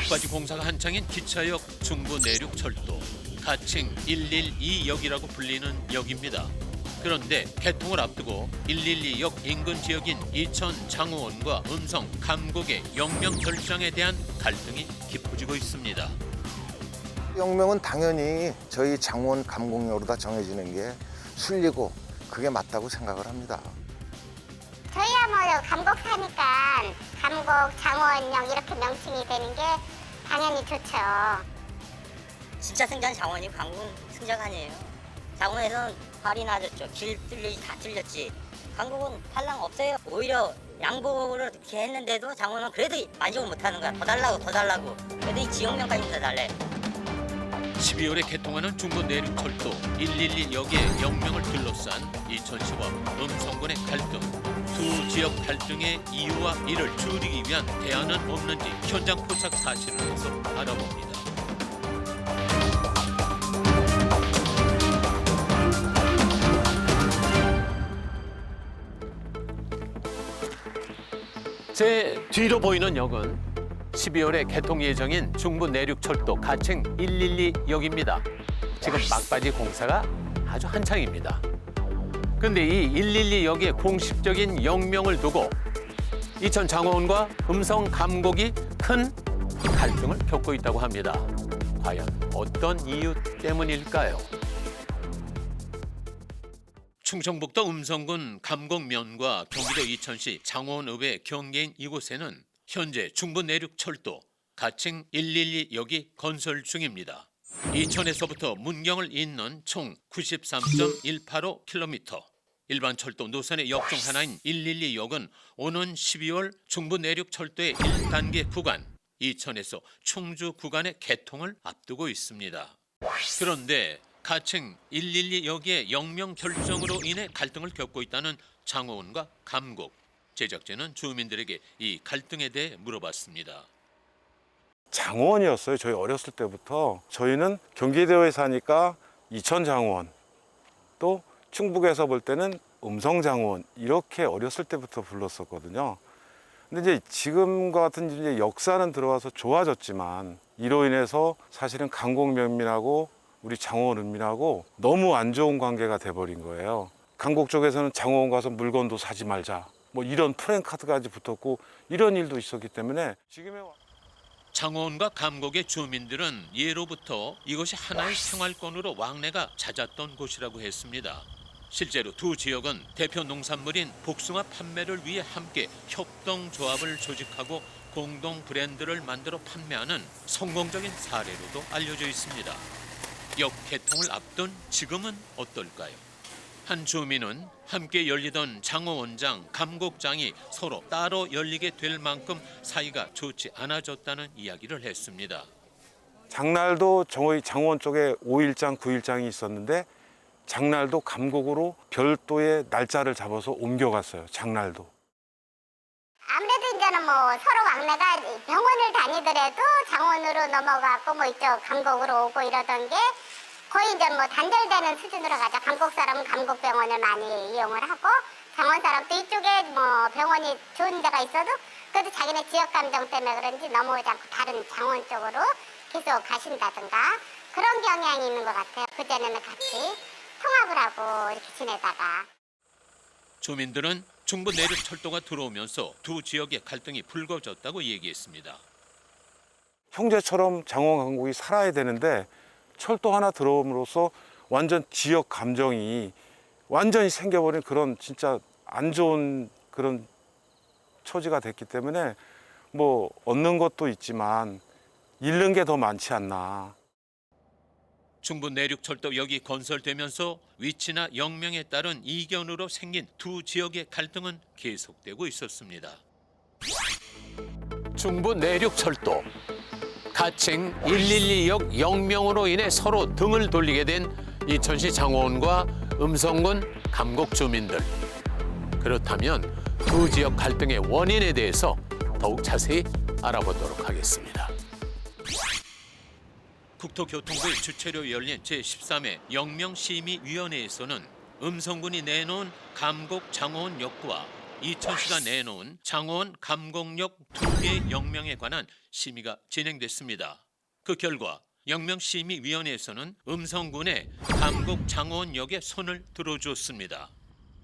막바지 공사가 한창인 기차역 중부 내륙철도 가칭 112역이라고 불리는 역입니다. 그런데 개통을 앞두고 112역 인근 지역인 이천 장호원과 음성 감곡의 영명 결정에 대한 갈등이 깊어지고 있습니다. 영명은 당연히 저희 장원 감곡역으로 다 정해지는 게 순리고 그게 맞다고 생각을 합니다. 저희야 뭐 감곡 사니까 감곡, 장원역 이렇게 명칭이 되는 게 당연히 좋죠. 진짜 승자는 장원이 강군 승자가 아니에요. 장원에서는 발이 낮았죠. 길 뚫리지 다 뚫렸지. 강국은 팔랑 없어요. 오히려 양보를 이렇게 했는데도 장원은 그래도 만족을 못하는 거야. 더 달라고. 그래도 이 지역명까지 더 달래. 12월에 개통하는 중부 내륙철도 112역의 영명을 둘러싼 이천시와 음성군의 갈등. 두 지역 갈등의 이유와 이를 줄이기 위한 대안은 없는지 현장 포착 사실을 해서 알아봅니다. 제 뒤로 보이는 역은 12월에 개통 예정인 중부 내륙철도 가칭 112역입니다. 지금 막바지 공사가 아주 한창입니다. 근데 이 112역의 공식적인 역명을 두고 이천 장호원과 음성 감곡이 큰 갈등을 겪고 있다고 합니다. 과연 어떤 이유 때문일까요? 충청북도 음성군 감곡면과 경기도 이천시 장호원읍의 경계인 이곳에는 현재 중부 내륙철도 가칭 112역이 건설 중입니다. 이천에서부터 문경을 잇는 총 93.185km. 일반 철도 노선의 역 중 하나인 112역은 오는 12월 중부 내륙철도의 1단계 구간, 이천에서 충주 구간의 개통을 앞두고 있습니다. 그런데 가칭 112역의 역명 결정으로 인해 갈등을 겪고 있다는 장호원과 감곡. 제작진은 주민들에게 이 갈등에 대해 물어봤습니다. 장원이었어요. 저희 어렸을 때부터. 저희는 경기도에 사니까 이천 장원, 또 충북에서 볼 때는 음성 장원 이렇게 어렸을 때부터 불렀었거든요. 근데 이제 지금과 같은 이제 역사는 들어와서 좋아졌지만 이로 인해서 사실은 강곡면민하고 우리 장원읍민하고 너무 안 좋은 관계가 돼버린 거예요. 강곡 쪽에서는 장원 가서 물건도 사지 말자. 뭐 이런 프랜카드까지 붙었고 이런 일도 있었기 때문에 지금의 장호원과 감곡의 주민들은 예로부터 이것이 하나의 생활권으로 왕래가 잦았던 곳이라고 했습니다. 실제로 두 지역은 대표 농산물인 복숭아 판매를 위해 함께 협동조합을 조직하고 공동 브랜드를 만들어 판매하는 성공적인 사례로도 알려져 있습니다. 역 개통을 앞둔 지금은 어떨까요? 한 주민은 함께 열리던 장호원장, 감곡장이 서로 따로 열리게 될 만큼 사이가 좋지 않아졌다는 이야기를 했습니다. 장날도 저희 장원 쪽에 5일장, 9일장이 있었는데 장날도 감곡으로 별도의 날짜를 잡아서 옮겨갔어요. 장날도. 아무래도 이제는 뭐 서로 왕래가 병원을 다니더라도 장원으로 넘어가고 뭐 이쪽 감곡으로 오고 이러던 게 거의 이제 뭐 단절되는 수준으로 가죠. 감곡 사람은 감곡병원을 많이 이용을 하고 장원 사람도 이쪽에 뭐 병원이 좋은 데가 있어도 그래도 자기네 지역 감정 때문에 그런지 넘어오지 않고 다른 장원 쪽으로 계속 가신다든가 그런 경향이 있는 것 같아요. 그전에는 같이 통합을 하고 이렇게 지내다가. 주민들은 중부 내륙철도가 들어오면서 두 지역의 갈등이 불거졌다고 얘기했습니다. 형제처럼 장원 강곡이 살아야 되는데 철도 하나 들어옴으로써 완전 지역 감정이 완전히 생겨버린 그런 진짜 안 좋은 그런 처지가 됐기 때문에 뭐 얻는 것도 있지만 잃는 게 더 많지 않나. 중부 내륙철도역이 건설되면서 위치나 역명에 따른 이견으로 생긴 두 지역의 갈등은 계속되고 있었습니다. 중부 내륙철도 가칭 112역 역명으로 인해 서로 등을 돌리게 된 이천시 장호원과 음성군 감곡 주민들. 그렇다면 두 지역 갈등의 원인에 대해서 더욱 자세히 알아보도록 하겠습니다. 국토교통부의 주최로 열린 제13회 역명심의위원회에서는 음성군이 내놓은 감곡 장호원역과 이천시가 내놓은 장원 감곡역 2개 영명에 관한 심의가 진행됐습니다. 그 결과 영명심의위원회에서는 음성군의 감곡 장원역에 손을 들어줬습니다.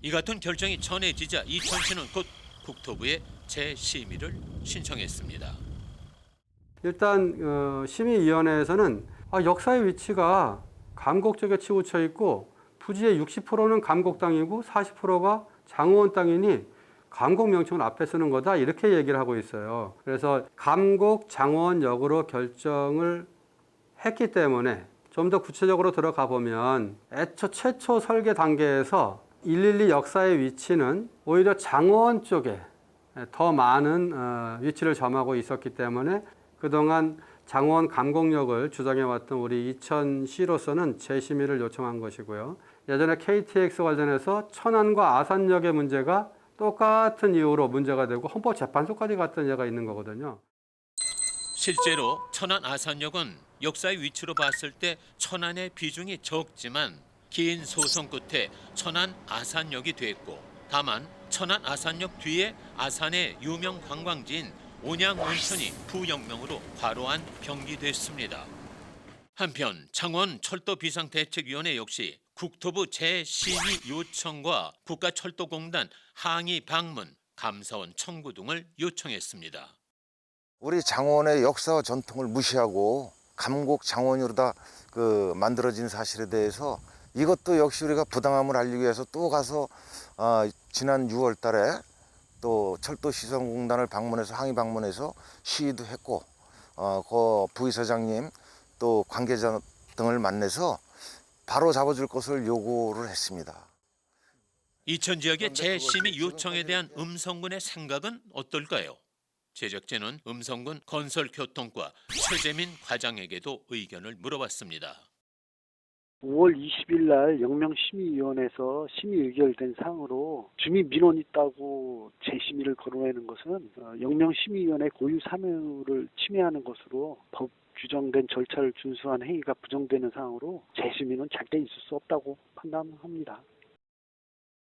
이 같은 결정이 전해지자 이천시는 곧 국토부에 재심의를 신청했습니다. 일단 심의위원회에서는 역사의 위치가 감곡 쪽에 치우쳐 있고 부지의 60%는 감곡 땅이고 40%가 장원 땅이니 감곡 명칭을 앞에 쓰는 거다 이렇게 얘기를 하고 있어요. 그래서 감곡 장원역으로 결정을 했기 때문에 좀 더 구체적으로 들어가 보면 애초 최초 설계 단계에서 112 역사의 위치는 오히려 장원 쪽에 더 많은 위치를 점하고 있었기 때문에 그동안 장원 감곡역을 주장해왔던 우리 이천시로서는 재심의를 요청한 것이고요. 예전에 KTX 관련해서 천안과 아산역의 문제가 똑같은 이유로 문제가 되고 헌법재판소까지 갔던 예가 있는 거거든요. 실제로 천안 아산역은 역사의 위치로 봤을 때 천안의 비중이 적지만 긴 소송 끝에 천안 아산역이 됐고 다만 천안 아산역 뒤에 아산의 유명 관광지인 온양 온천이 부영명으로 과로한 병기됐습니다. 한편 창원 철도 비상대책위원회 역시 국토부 재심의 요청과 국가철도공단 항의 방문, 감사원 청구 등을 요청했습니다. 우리 장원의 역사와 전통을 무시하고 감곡 장원으로다 만들어진 사실에 대해서 이것도 역시 우리가 부당함을 알리기 위해서 또 가서 지난 6월 달에 또 철도시설공단을 방문해서 항의 방문해서 시위도 했고 그 부이사장님 또 관계자 등을 만나서 바로 잡아줄 것을 요구를 했습니다. 이천 지역의 재심의 요청에 대한 음성군의 생각은 어떨까요? 제작진은 음성군 건설교통과 최재민 과장에게도 의견을 물어봤습니다. 5월 20일 날 영명심의위원회에서 심의 의결된 사항으로 주민 민원이 있다고 재심의를 거론하는 것은 영명심의위원회 고유 사무를 침해하는 것으로 법 규정된 절차를 준수한 행위가 부정되는 사항으로 재심의는 절대 있을 수 없다고 판단합니다.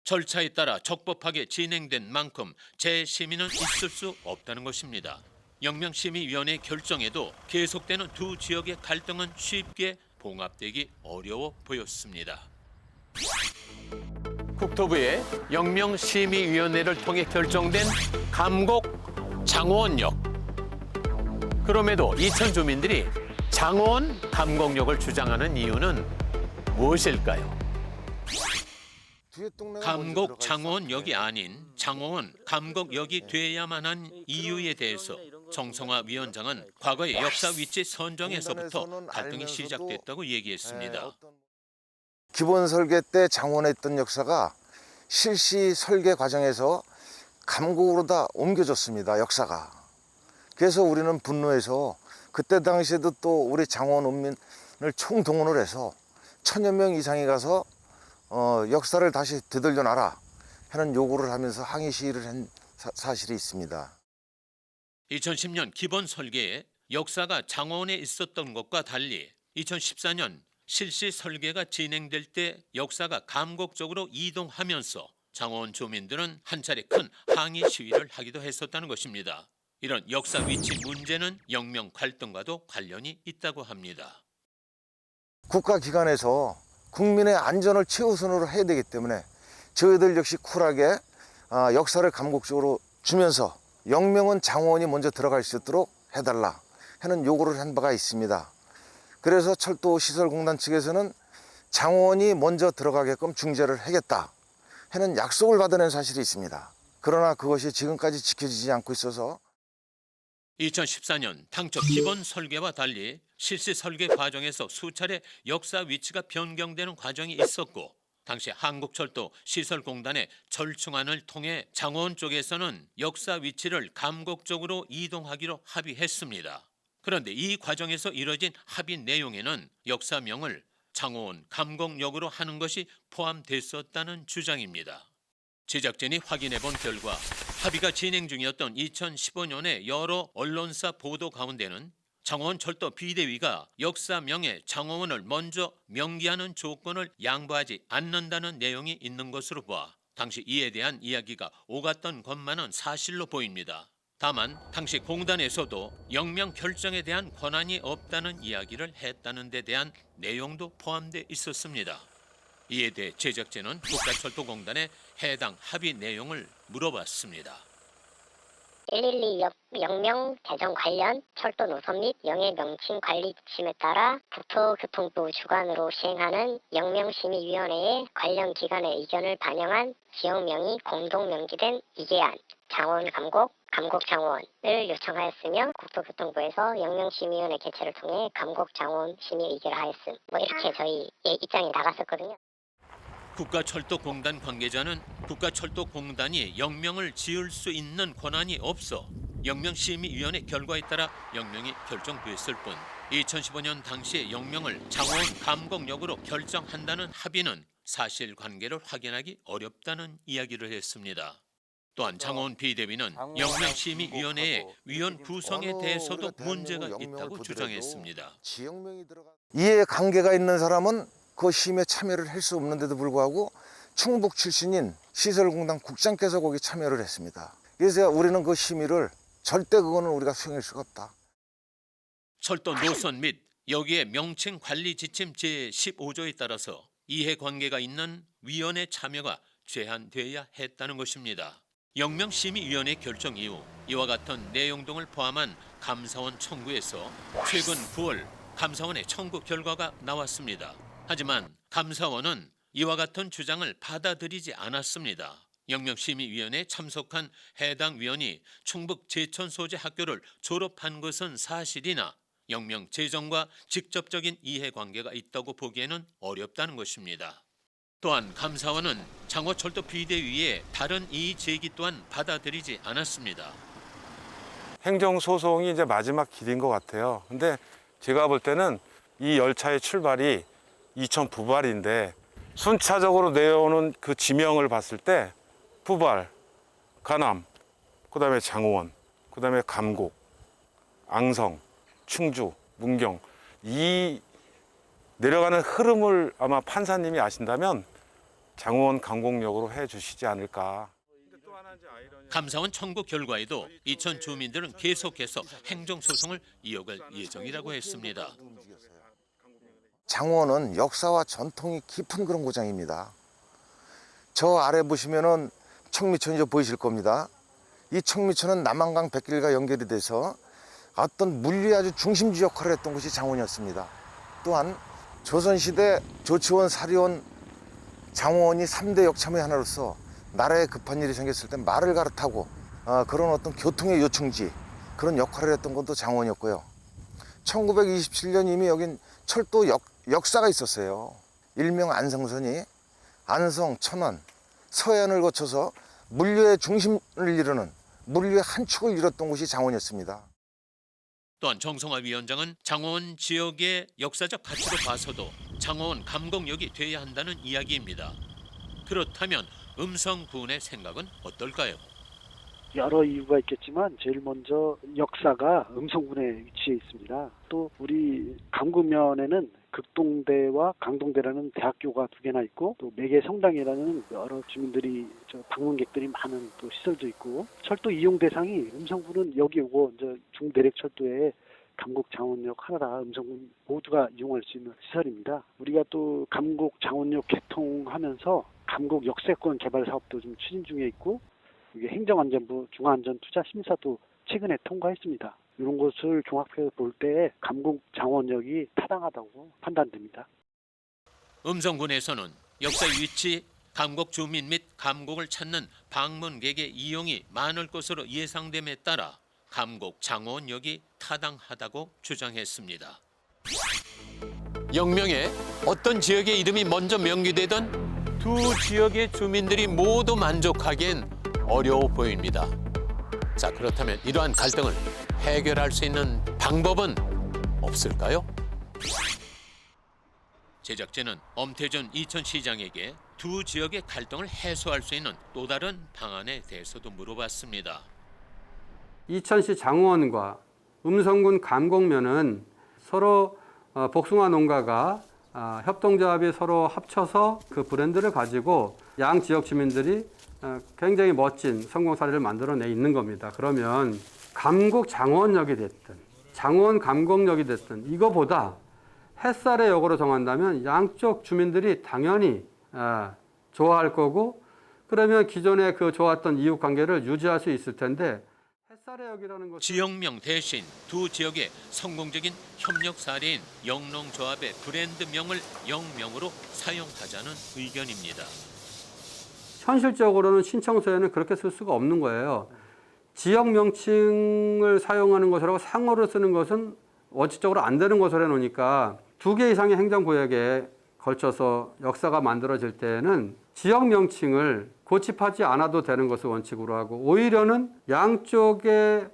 절차에 따라 적법하게 진행된 만큼 재심의는 있을 수 없다는 것입니다. 영명심의위원회 결정에도 계속되는 두 지역의 갈등은 쉽게 봉합되기 어려워 보였습니다. 국토부의 영명심의위원회를 통해 결정된 감곡 장원역. 그럼에도 이천 주민들이 장원 감곡역을 주장하는 이유는 무엇일까요? 감곡 장원역이 아닌 장원 감곡역이 돼야만 한 이유에 대해서 정성화 위원장은 과거의 역사 위치 선정에서부터 갈등이 시작됐다고 얘기했습니다. 기본 설계 때 장원에 있던 역사가 실시 설계 과정에서 감곡으로 다 옮겨졌습니다. 역사가. 그래서 우리는 분노해서 그때 당시에도 또 우리 장원 원민을 총동원을 해서 1000여 명 이상이 가서 역사를 다시 되돌려놔라 하는 요구를 하면서 항의 시위를 한 사실이 있습니다. 2010년 기본 설계에 역사가 장원에 있었던 것과 달리 2014년 실시 설계가 진행될 때 역사가 감곡 쪽으로 이동하면서 장원 주민들은 한 차례 큰 항의 시위를 하기도 했었다는 것입니다. 이런 역사 위치 문제는 영명 갈등과도 관련이 있다고 합니다. 국가기관에서 국민의 안전을 최우선으로 해야 되기 때문에 저희들 역시 쿨하게 역사를 감곡적으로 주면서 영명은 장원이 먼저 들어갈 수 있도록 해달라 하는 요구를 한 바가 있습니다. 그래서 철도시설공단 측에서는 장원이 먼저 들어가게끔 중재를 하겠다 하는 약속을 받아낸 사실이 있습니다. 그러나 그것이 지금까지 지켜지지 않고 있어서 2014년 당초 기본 설계와 달리 실시 설계 과정에서 수차례 역사 위치가 변경되는 과정이 있었고 당시 한국철도 시설공단의 절충안을 통해 장원 쪽에서는 역사 위치를 감곡 쪽으로 이동하기로 합의했습니다. 그런데 이 과정에서 이뤄진 합의 내용에는 역사명을 장원 감곡역으로 하는 것이 포함됐었다는 주장입니다. 제작진이 확인해 본 결과 합의가 진행 중이었던 2015년의 여러 언론사 보도 가운데는 장원철도 비대위가 역사명에 장원을 먼저 명기하는 조건을 양보하지 않는다는 내용이 있는 것으로 봐 당시 이에 대한 이야기가 오갔던 것만은 사실로 보입니다. 다만 당시 공단에서도 영명 결정에 대한 권한이 없다는 이야기를 했다는 데 대한 내용도 포함돼 있었습니다. 이에 대해 제작진은 국가철도공단에 해당 합의 내용을 물어봤습니다. 112 영명 개정 관련 철도 노선 및 영해 명칭 관리 지침에 따라 국토교통부 주관으로 시행하는 영명심의위원회의 관련 기관의 의견을 반영한 지역명이 공동 명기된 이계안, 장원 감곡, 감곡 장원을 요청하였으며 국토교통부에서 영명심의위원회 개최를 통해 감곡 장원 심의 의결을 하였음. 이렇게 저희 입장이 나갔었거든요. 국가철도공단 관계자는 국가철도공단이 영명을 지을 수 있는 권한이 없어 영명심의위원회 결과에 따라 영명이 결정됐을 뿐 2015년 당시 영명을 장원 감곡역으로 결정한다는 합의는 사실관계를 확인하기 어렵다는 이야기를 했습니다. 또한 장원 비대위는 영명심의위원회의 위원 구성에 대해서도 문제가 있다고 주장했습니다. 이해관계가 있는 사람은 그 심의에 참여를 할 수 없는데도 불구하고 충북 출신인 시설공단 국장께서 거기 참여를 했습니다. 그래서 우리는 그 심의를 절대 그거는 우리가 수행할 수가 없다. 철도 노선 및 여기에 명칭 관리 지침 제15조에 따라서 이해관계가 있는 위원회 참여가 제한돼야 했다는 것입니다. 영명심의위원회 결정 이후 이와 같은 내용 등을 포함한 감사원 청구에서 최근 9월 감사원의 청구 결과가 나왔습니다. 하지만 감사원은 이와 같은 주장을 받아들이지 않았습니다. 영명심의위원회에 참석한 해당 위원이 충북 제천소재학교를 졸업한 것은 사실이나 영명 제정과 직접적인 이해관계가 있다고 보기에는 어렵다는 것입니다. 또한 감사원은 장호철도 비대위의 다른 이의 제기 또한 받아들이지 않았습니다. 행정소송이 이제 마지막 길인 것 같아요. 근데 제가 볼 때는 이 열차의 출발이 이천 부발인데 순차적으로 내려오는 그 지명을 봤을 때 부발, 가남, 그다음에 장원, 그다음에 감곡, 앙성, 충주, 문경 이 내려가는 흐름을 아마 판사님이 아신다면 장원 감곡역으로 해주시지 않을까. 감사원 청구 결과에도 이천 주민들은 계속해서 행정소송을 이어갈 예정이라고 했습니다. 장원은 역사와 전통이 깊은 그런 고장입니다. 저 아래 보시면은 청미천이 보이실 겁니다. 이 청미천은 남한강 백길과 연결이 돼서 어떤 물리 아주 중심지 역할을 했던 곳이 장원이었습니다. 또한 조선시대 조치원, 사리원, 장원이 3대 역참의 하나로서 나라에 급한 일이 생겼을 때 말을 갈아타고 그런 어떤 교통의 요충지 그런 역할을 했던 것도 장원이었고요. 1927년 이미 여긴 철도 역사가 있었어요. 일명 안성선이 안성, 천안, 서해안을 거쳐서 물류의 중심을 이루는 물류의 한 축을 이뤘던 곳이 장원이었습니다. 또한 정성화 위원장은 장원 지역의 역사적 가치로 봐서도 장원 감곡역이 돼야 한다는 이야기입니다. 그렇다면 음성군의 생각은 어떨까요? 여러 이유가 있겠지만 제일 먼저 역사가 음성군에 위치해 있습니다. 또 우리 감구면에는 극동대와 강동대라는 대학교가 2개나 있고 또 매개 성당이라는 여러 주민들이 방문객들이 많은 또 시설도 있고 철도 이용 대상이 음성군은 여기 오고 이제 중대륙철도에 감곡 장원역 하나라 음성군 모두가 이용할 수 있는 시설입니다. 우리가 또 감곡 장원역 개통하면서 감곡 역세권 개발 사업도 좀 추진 중에 있고 이게 행정안전부 중앙안전투자심사도 최근에 통과했습니다. 이런 것을 종합해서 볼 때 감곡 장원역이 타당하다고 판단됩니다. 음성군에서는 역사 위치, 감곡 주민 및 감곡을 찾는 방문객의 이용이 많을 것으로 예상됨에 따라 감곡 장원역이 타당하다고 주장했습니다. 영명에 어떤 지역의 이름이 먼저 명기되던 두 지역의 주민들이 모두 만족하기엔 어려워 보입니다. 자, 그렇다면 이러한 갈등을 해결할 수 있는 방법은 없을까요? 제작진은 엄태준 이천시장에게 두 지역의 갈등을 해소할 수 있는 또 다른 방안에 대해서도 물어봤습니다. 이천시 장원과 음성군 감곡면은 서로 복숭아 농가가 협동조합이 서로 합쳐서 그 브랜드를 가지고 양 지역 주민들이 굉장히 멋진 성공 사례를 만들어내 있는 겁니다. 그러면 감곡 장원역이 됐든 장원 감곡역이 됐든 이거보다 햇살의 역으로 정한다면 양쪽 주민들이 당연히 좋아할 거고 그러면 기존에 그 좋았던 이웃 관계를 유지할 수 있을 텐데 햇살의 역이라는 것은 지역명 대신 두 지역의 성공적인 협력 사례인 영농조합의 브랜드명을 영명으로 사용하자는 의견입니다. 현실적으로는 신청서에는 그렇게 쓸 수가 없는 거예요. 지역 명칭을 사용하는 것이라고 상호를 쓰는 것은 원칙적으로 안 되는 것으로 해놓으니까 2개 이상의 행정구역에 걸쳐서 역사가 만들어질 때에는 지역 명칭을 고집하지 않아도 되는 것을 원칙으로 하고 오히려는 양쪽에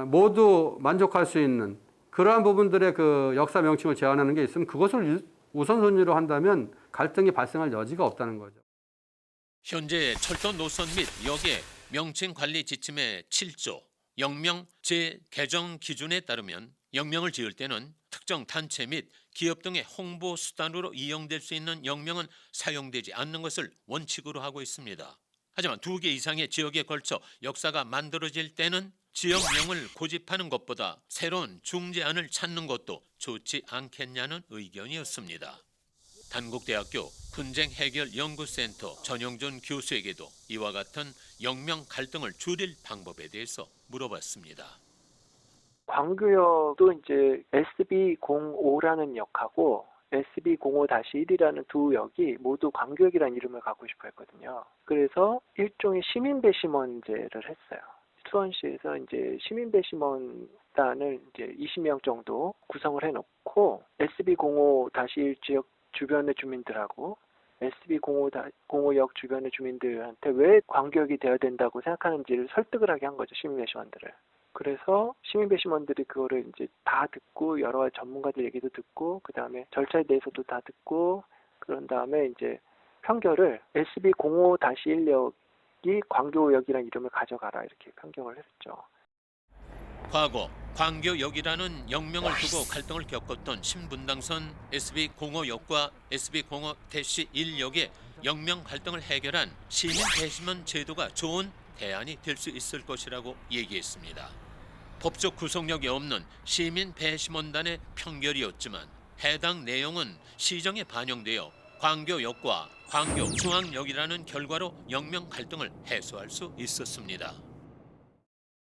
모두 만족할 수 있는 그러한 부분들의 그 역사 명칭을 제한하는 게 있으면 그것을 우선순위로 한다면 갈등이 발생할 여지가 없다는 거죠. 현재 철도 노선 및 역의 명칭 관리 지침의 7조 영명 재개정 기준에 따르면 영명을 지을 때는 특정 단체 및 기업 등의 홍보 수단으로 이용될 수 있는 영명은 사용되지 않는 것을 원칙으로 하고 있습니다. 하지만 2개 이상의 지역에 걸쳐 역사가 만들어질 때는 지역명을 고집하는 것보다 새로운 중재안을 찾는 것도 좋지 않겠냐는 의견이었습니다. 단국대학교 분쟁해결연구센터 전영준 교수에게도 이와 같은 영명 갈등을 줄일 방법에 대해서 물어봤습니다. 광교역도 이제 SB05라는 역하고 SB05-1이라는 두 역이 모두 광교역이라는 이름을 갖고 싶어 했거든요. 그래서 일종의 시민 배심원제를 했어요. 수원시에서 이제 시민 배심원단을 이제 20명 정도 구성을 해놓고 SB05-1 지역 주변의 주민들하고 SB05역 주변의 주민들한테 왜 광교역이 되어야 된다고 생각하는지를 설득을 하게 한 거죠, 시민 배심원들을. 그래서 시민 배심원들이 그거를 이제 다 듣고 여러 전문가들 얘기도 듣고 그 다음에 절차에 대해서도 다 듣고 그런 다음에 이제 판결을 SB05-1역이 광교역이라는 이름을 가져가라 이렇게 판결을 했죠. 과거 광교역이라는 영명을 두고 갈등을 겪었던 신분당선 SB05역과 SB05-1역의 영명 갈등을 해결한 시민 배심원 제도가 좋은 대안이 될 수 있을 것이라고 얘기했습니다. 법적 구속력이 없는 시민 배심원단의 판결이었지만 해당 내용은 시정에 반영되어 광교역과 광교중앙역이라는 결과로 영명 갈등을 해소할 수 있었습니다.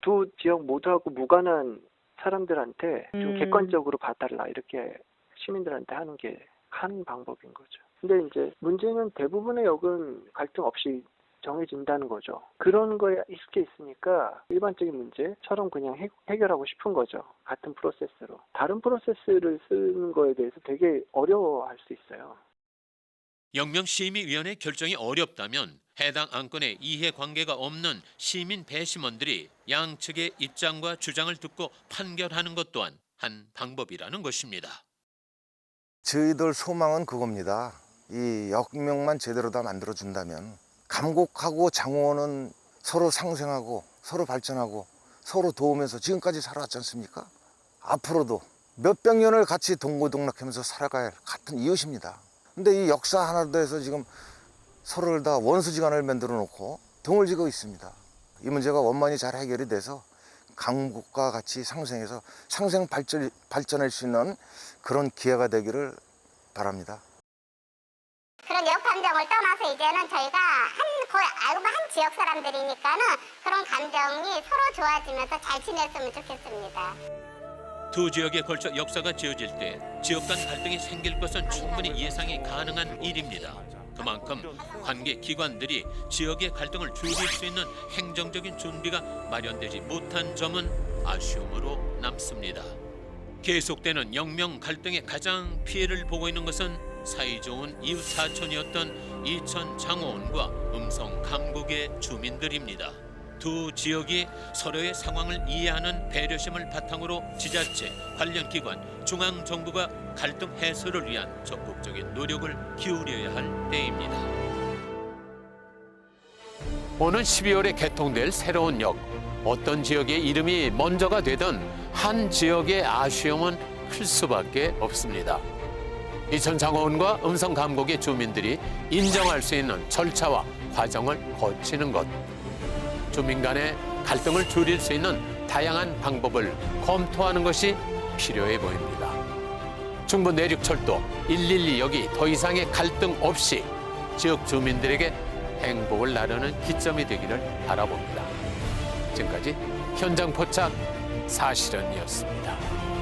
두 지역 모두하고 무관한 사람들한테 좀 객관적으로 봐달라 이렇게 시민들한테 하는 게 한 방법인 거죠. 근데 이제 문제는 대부분의 역은 갈등 없이 정해진다는 거죠. 그런 거에 익숙해 있으니까 일반적인 문제처럼 그냥 해결하고 싶은 거죠. 같은 프로세스로. 다른 프로세스를 쓰는 거에 대해서 되게 어려워할 수 있어요. 영명심의위원회 결정이 어렵다면 해당 안건에 이해관계가 없는 시민 배심원들이 양측의 입장과 주장을 듣고 판결하는 것 또한 한 방법이라는 것입니다. 저희들 소망은 그겁니다. 이 역명만 제대로 다 만들어준다면 감곡하고 장원은 서로 상생하고 서로 발전하고 서로 도우면서 지금까지 살아왔지 않습니까? 앞으로도 몇백 년을 같이 동고동락하면서 살아갈 같은 이웃입니다. 근데 이 역사 하나로 해서 지금 서로를 다 원수지간을 만들어 놓고 등을 지고 있습니다. 이 문제가 원만히 잘 해결이 돼서 강국과 같이 상생해서 상생 발전할 수 있는 그런 기회가 되기를 바랍니다. 그런 역 감정을 떠나서 이제는 저희가 거의 알고 한 지역 사람들이니까는 그런 감정이 서로 좋아지면서 잘 지냈으면 좋겠습니다. 두 지역에 걸쳐 역사가 지어질 때 지역 간 갈등이 생길 것은 충분히 예상이 가능한 일입니다. 그만큼 관계 기관들이 지역의 갈등을 줄일 수 있는 행정적인 준비가 마련되지 못한 점은 아쉬움으로 남습니다. 계속되는 영명 갈등의 가장 피해를 보고 있는 것은 사이 좋은 이웃 사촌이었던 이천 장호원과 음성 감곡의 주민들입니다. 두 지역이 서로의 상황을 이해하는 배려심을 바탕으로 지자체, 관련 기관, 중앙정부가 갈등 해소를 위한 적극적인 노력을 기울여야 할 때입니다. 오는 12월에 개통될 새로운 역. 어떤 지역의 이름이 먼저가 되든 한 지역의 아쉬움은 클 수밖에 없습니다. 이천 장호원과 음성 감곡의 주민들이 인정할 수 있는 절차와 과정을 거치는 것. 주민 간의 갈등을 줄일 수 있는 다양한 방법을 검토하는 것이 필요해 보입니다. 중부 내륙철도 112역이 더 이상의 갈등 없이 지역 주민들에게 행복을 나누는 기점이 되기를 바라봅니다. 지금까지 현장 포착 사실은이었습니다.